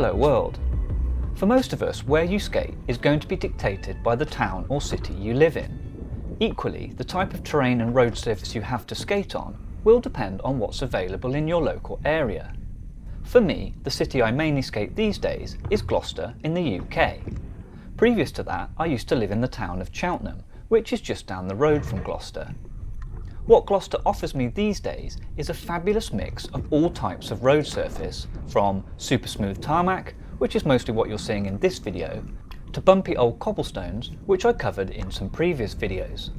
Hello world! For most of us, where you skate is going to be dictated by the town or city you live in. Equally, the type of terrain and road surface you have to skate on will depend on what's available in your local area. For me, the city I mainly skate these days is Gloucester in the UK. Previous to that, I used to live in the town of Cheltenham, which is just down the road from Gloucester. What Gloucester offers me these days is a fabulous mix of all types of road surface, from super smooth tarmac, which is mostly what you're seeing in this video, to bumpy old cobblestones, which I covered in some previous videos.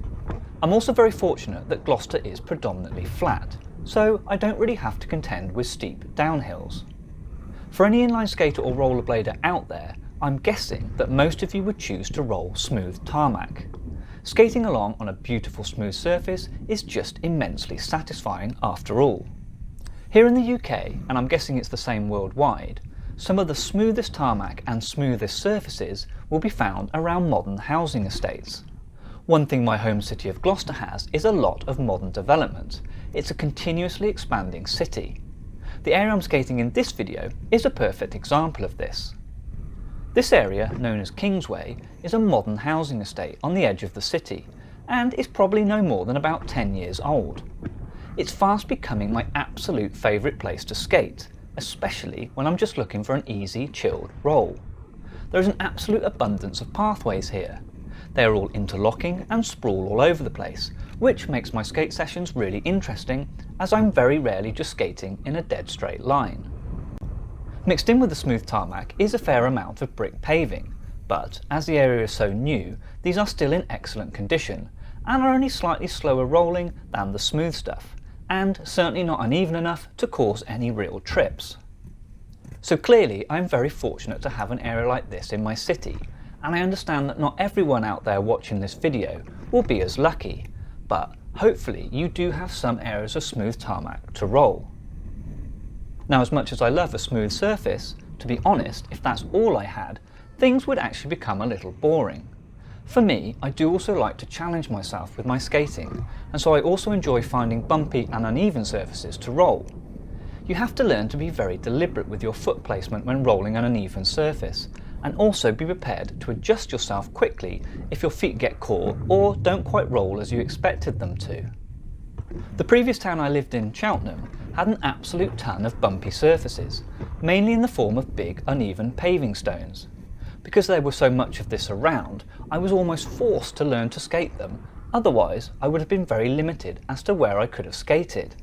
I'm also very fortunate that Gloucester is predominantly flat, so I don't really have to contend with steep downhills. For any inline skater or rollerblader out there, I'm guessing that most of you would choose to roll smooth tarmac. Skating along on a beautiful smooth surface is just immensely satisfying after all. Here in the UK, and I'm guessing it's the same worldwide, some of the smoothest tarmac and smoothest surfaces will be found around modern housing estates. One thing my home city of Gloucester has is a lot of modern development. It's a continuously expanding city. The area I'm skating in this video is a perfect example of this. This area, known as Kingsway, is a modern housing estate on the edge of the city, and is probably no more than about 10 years old. It's fast becoming my absolute favourite place to skate, especially when I'm just looking for an easy, chilled roll. There is an absolute abundance of pathways here. They are all interlocking and sprawl all over the place, which makes my skate sessions really interesting, as I'm very rarely just skating in a dead straight line. Mixed in with the smooth tarmac is a fair amount of brick paving, but as the area is so new, these are still in excellent condition, and are only slightly slower rolling than the smooth stuff, and certainly not uneven enough to cause any real trips. So clearly I'm very fortunate to have an area like this in my city, and I understand that not everyone out there watching this video will be as lucky, but hopefully you do have some areas of smooth tarmac to roll. Now, as much as I love a smooth surface, to be honest, if that's all I had, things would actually become a little boring. For me, I do also like to challenge myself with my skating, and so I also enjoy finding bumpy and uneven surfaces to roll. You have to learn to be very deliberate with your foot placement when rolling an uneven surface, and also be prepared to adjust yourself quickly if your feet get caught or don't quite roll as you expected them to. The previous town I lived in, Cheltenham, had an absolute ton of bumpy surfaces, mainly in the form of big uneven paving stones. Because there was so much of this around, I was almost forced to learn to skate them, otherwise I would have been very limited as to where I could have skated.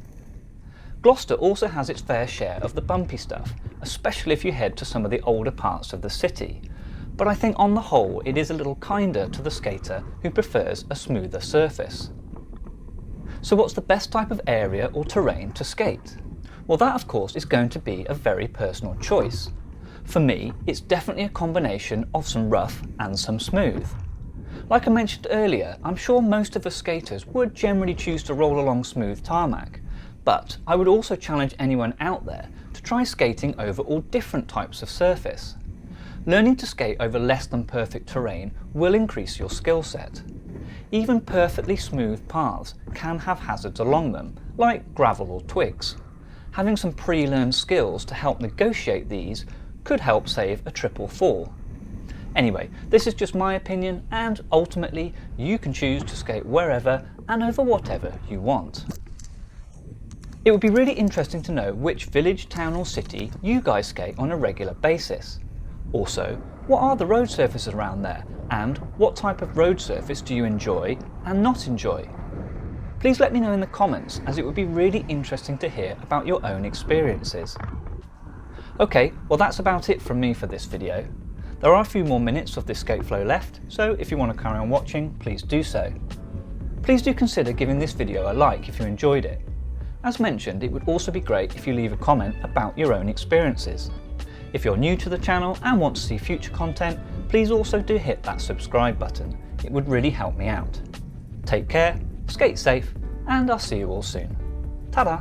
Gloucester also has its fair share of the bumpy stuff, especially if you head to some of the older parts of the city, but I think on the whole it is a little kinder to the skater who prefers a smoother surface. So what's the best type of area or terrain to skate? Well, that of course is going to be a very personal choice. For me, it's definitely a combination of some rough and some smooth. Like I mentioned earlier, I'm sure most of us skaters would generally choose to roll along smooth tarmac, but I would also challenge anyone out there to try skating over all different types of surface. Learning to skate over less than perfect terrain will increase your skill set. Even perfectly smooth paths can have hazards along them, like gravel or twigs. Having some pre-learned skills to help negotiate these could help save a trip or fall. Anyway, this is just my opinion, and ultimately you can choose to skate wherever and over whatever you want. It would be really interesting to know which village, town or city you guys skate on a regular basis. Also, what are the road surfaces around there, and what type of road surface do you enjoy and not enjoy? Please let me know in the comments, as it would be really interesting to hear about your own experiences. Okay, well that's about it from me for this video. There are a few more minutes of this skate flow left, so if you want to carry on watching, please do so. Please do consider giving this video a like if you enjoyed it. As mentioned, it would also be great if you leave a comment about your own experiences. If you're new to the channel and want to see future content, please also do hit that subscribe button. It would really help me out. Take care, skate safe, and I'll see you all soon. Ta-da!